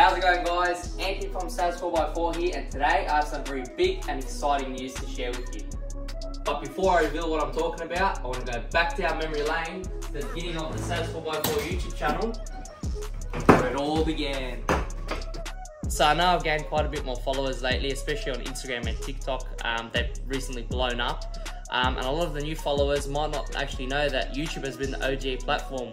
How's it going, guys? Anthony from Saz 4x4 here, and today I have some very big and exciting news to share with you. But before I reveal what I'm talking about, I want to go back down memory lane to the beginning of the Saz 4x4 YouTube channel, where it all began. So I know I've gained quite a bit more followers lately, especially on Instagram and TikTok. They've recently blown up. And a lot of the new followers might not actually know that YouTube has been the OG platform.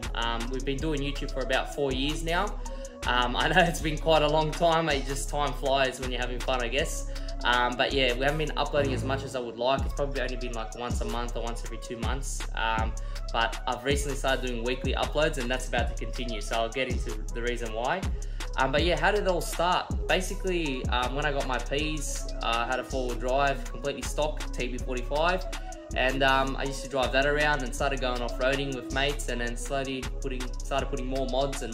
We've been doing YouTube for about 4 years now. I know it's been quite a long time, just time flies when you're having fun, I guess. But yeah, we haven't been uploading as much as I would like. It's probably only been like once a month or once every 2 months. But I've recently started doing weekly uploads, and that's about to continue. So I'll get into the reason why. But yeah, how did it all start? Basically, when I got my Ps, I had a 4-wheel drive, completely stock TB45. And I used to drive that around and started going off-roading with mates, and then slowly started putting more mods, and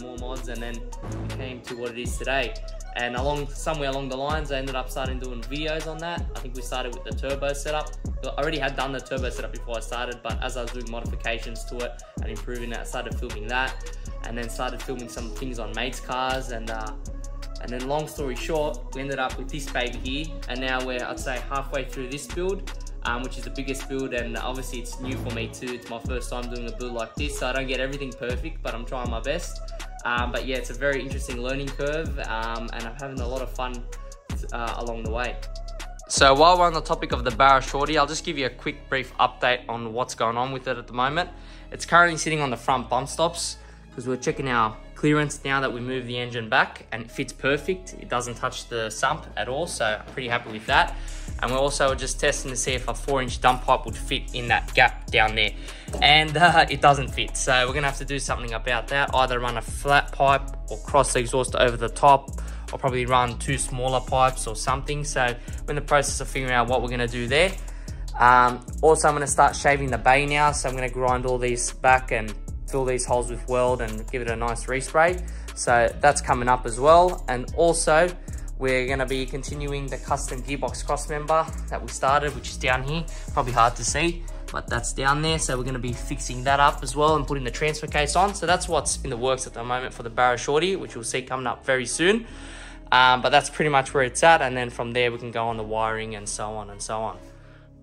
then it came to what it is today. And somewhere along the lines, I ended up starting doing videos on that. I think we started with the turbo setup. I already had done the turbo setup before I started, but as I was doing modifications to it and improving it, I started filming that, and then started filming some things on mates' cars, and then long story short, we ended up with this baby here, and now we're, I'd say, halfway through this build. Which is the biggest build, and obviously it's new for me too. It's my first time doing a build like this, so I don't get everything perfect, but I'm trying my best. But yeah, it's a very interesting learning curve, and I'm having a lot of fun along the way. So while we're on the topic of the Barra Shorty, I'll just give you a quick brief update on what's going on with it at the moment. It's currently sitting on the front bump stops because we're checking our clearance now that we move the engine back, and it fits perfect. It doesn't touch the sump at all, so I'm pretty happy with that. And we're also just testing to see if a 4-inch dump pipe would fit in that gap down there, and it doesn't fit. So we're gonna have to do something about that, either run a flat pipe or cross the exhaust over the top, or probably run 2 smaller pipes or something. So we're in the process of figuring out what we're gonna do there. Also, I'm gonna start shaving the bay now, so I'm gonna grind all these back and fill these holes with weld and give it a nice respray. So that's coming up as well. And also, we're going to be continuing the custom gearbox cross member that we started, which is down here. Probably hard to see, but that's down there. So we're going to be fixing that up as well and putting the transfer case on. So that's what's in the works at the moment for the Barra Shorty, which we'll see coming up very soon. But that's pretty much where it's at. And then from there, we can go on the wiring and so on and so on.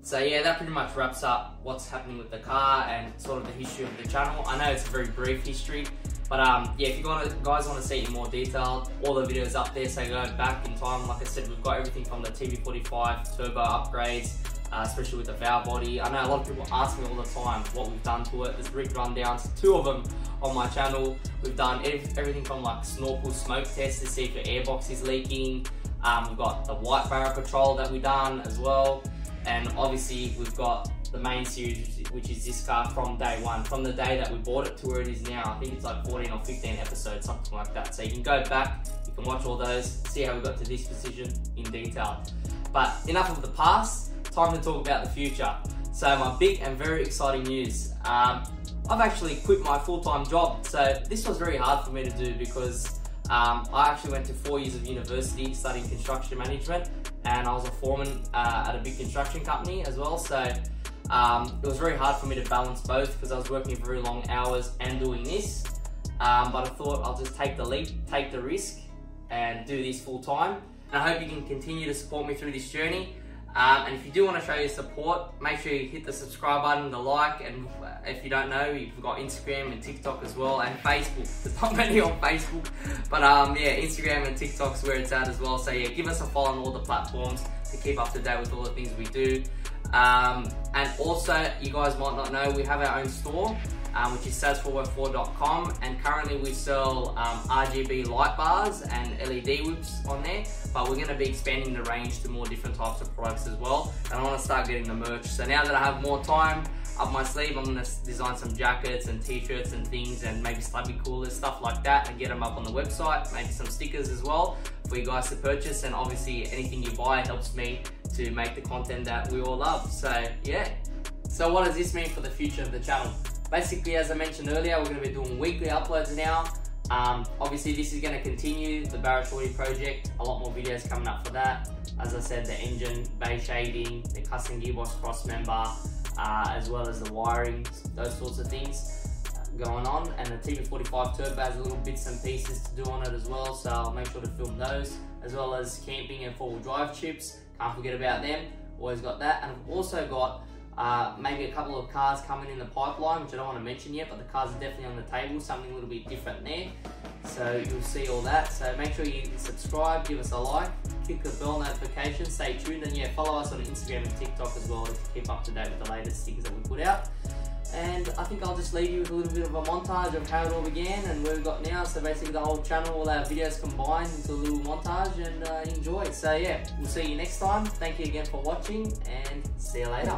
So yeah, that pretty much wraps up what's happening with the car and sort of the history of the channel. I know it's a very brief history, but yeah, if you guys want to see it in more detail, all the videos up there, so go back in time. Like I said, we've got everything from the TB45 turbo upgrades, especially with the valve body. I know a lot of people ask me all the time what we've done to it. There's rig rundowns, 2 of them on my channel. We've done everything from like snorkel smoke tests to see if your airbox is leaking. We've got the white barrel patrol that we've done as well. And obviously we've got the main series, which is this car from day one, from the day that we bought it to where it is now. I think it's like 14 or 15 episodes, something like that. So you can go back, you can watch all those, see how we got to this position in detail. But enough of the past, time to talk about the future. So my big and very exciting news. I've actually quit my full-time job. So this was very hard for me to do because I actually went to 4 years of university studying construction management, and I was a foreman at a big construction company as well. So it was very hard for me to balance both because I was working very long hours and doing this. But I thought I'll just take the leap, take the risk, and do this full time. And I hope you can continue to support me through this journey. And if you do want to show your support, make sure you hit the subscribe button, the like, and if you don't know, you've got Instagram and TikTok as well, and Facebook. There's not many on Facebook, but yeah, Instagram and TikTok's where it's at as well. So yeah, give us a follow on all the platforms to keep up to date with all the things we do. And also, you guys might not know, we have our own store, which is saz4x4.com, and currently we sell RGB light bars and LED whips on there, but we're going to be expanding the range to more different types of products as well, and I want to start getting the merch. So now that I have more time up my sleeve, I'm going to design some jackets and t-shirts and things, and maybe stubby coolers, stuff like that, and get them up on the website, maybe some stickers as well for you guys to purchase. And obviously anything you buy helps me to make the content that we all love. So yeah, so what does this mean for the future of the channel? Basically, as I mentioned earlier, we're going to be doing weekly uploads now. Obviously this is going to continue, the Barra Shorty project, a lot more videos coming up for that. As I said, the engine bay shading, the custom gearbox cross member, as well as the wiring, those sorts of things. going on, and the TB45 Turbo has little bits and pieces to do on it as well, so I'll make sure to film those, as well as camping and four-wheel drive chips. Can't forget about them, always got that. And I've also got maybe a couple of cars coming in the pipeline, which I don't want to mention yet, but the cars are definitely on the table, something a little bit different there. So you'll see all that. So make sure you subscribe, give us a like, click the bell notification, stay tuned, and yeah, follow us on Instagram and TikTok as well to keep up to date with the latest things that we put out. And I think I'll just leave you with a little bit of a montage of how it all began and where we've got now. So basically the whole channel, all our videos combined into a little montage, and enjoy. So yeah, we'll see you next time. Thank you again for watching, and see you later.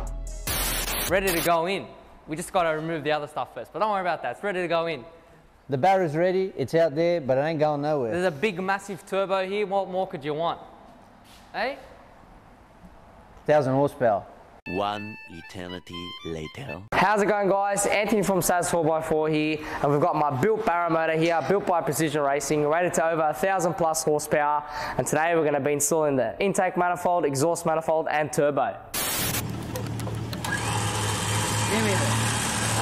Ready to go in. We just got to remove the other stuff first, but don't worry about that. It's ready to go in. The barrow's ready, it's out there, but it ain't going nowhere. There's a big, massive turbo here. What more could you want? Hey? 1,000 horsepower. One eternity later. How's it going, guys? Anthony from Saz 4x4 here, and we've got my built barrow motor here, built by Precision Racing, rated to over 1,000 plus horsepower, and today we're going to be installing the intake manifold, exhaust manifold, and turbo.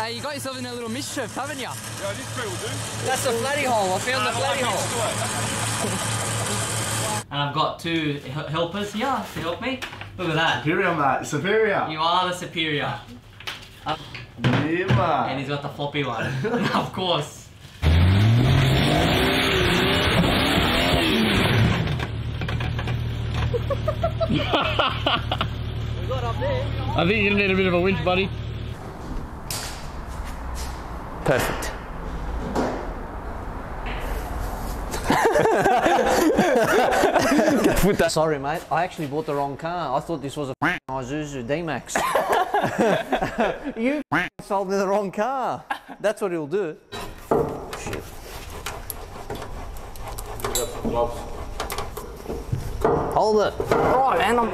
Hey, you got yourself in a little mischief, haven't you? Yeah, this tree will do. That's the flatty hole. I found the flatty hole. And I've got two helpers here to help me. Look at that. Superior, mate. Superior. You are the superior. Yeah, mate. And he's got the floppy one. Of course. I think you need a bit of a winch, buddy. Perfect. Sorry, mate. I actually bought the wrong car. I thought this was a Isuzu D-Max. You sold me the wrong car. That's what he'll do. Shit. Hold it. Right, man.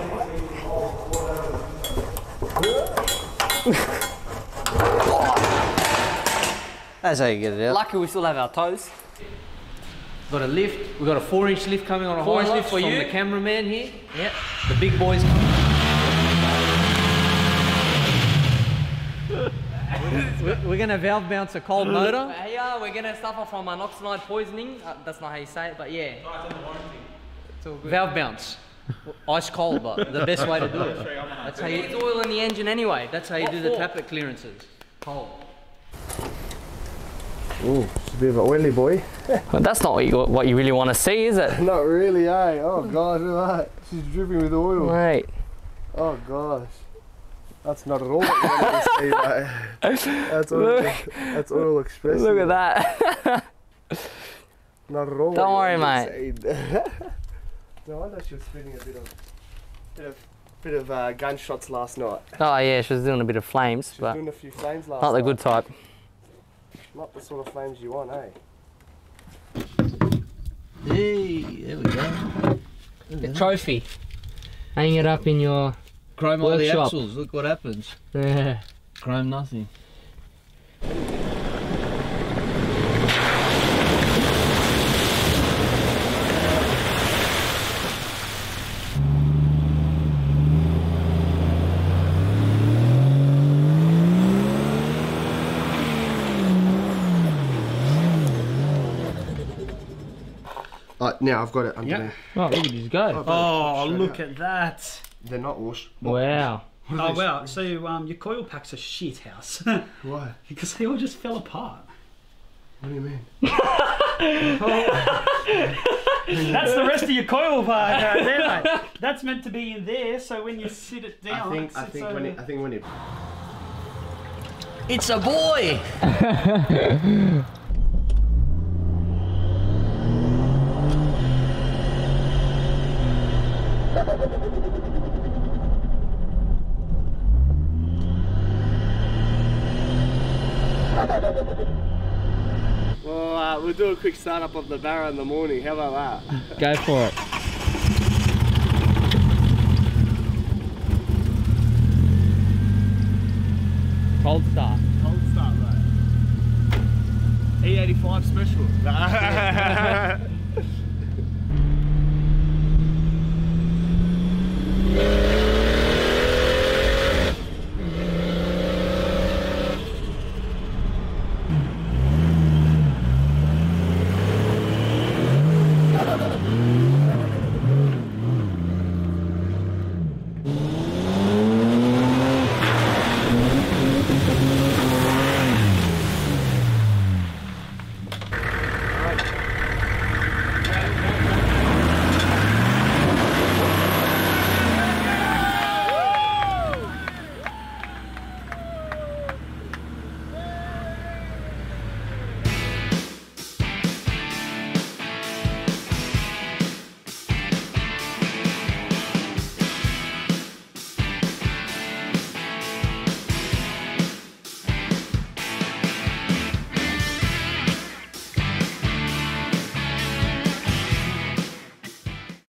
That's how you get it out. Lucky we still have our toes. Got a lift. We've got a 4-inch lift coming on a 4-inch high lift for from you. the cameraman here. Yep. The big boys coming. We're going to valve bounce a cold motor. Yeah, we're gonna suffer from monoxide poisoning. That's not how you say it, but yeah. It's all good. Valve bounce. Ice cold, but the best way to do it. That's how It's you, oil in the engine anyway. that's how you do the tappet clearances. Cold. Ooh, it's a bit of an oily boy. Well, that's not what you really want to see, is it? Not really, eh? Oh gosh, look at that. She's dripping with oil. Right. Oh gosh. That's not at all what you want to see, mate. That's oil express. Look at that. Not at all. Don't what worry, you want to mate. see. No wonder she was spinning a bit of gunshots last night. Oh yeah, she was doing a bit of flames, She was but doing a few flames last not the night. good type. Not the sort of flames you want, eh? Hey, there we go. The trophy. Hang it up in your Chrome all the workshop. axles, look what happens. Yeah. Chrome nothing. Now I've got it underneath. Oh, look at these go. Oh, look at that. They're not washed. Wow. Oh, wow. So your coil pack's a shit house. Why? Because they all just fell apart. What do you mean? That's the rest of your coil pack right there, mate. That's meant to be in there, so when you sit it down, I think when it It's a boy! Well, we'll do a quick startup of the barrow in the morning. How about that? Go for it. Cold start. Cold start, mate. E85 special.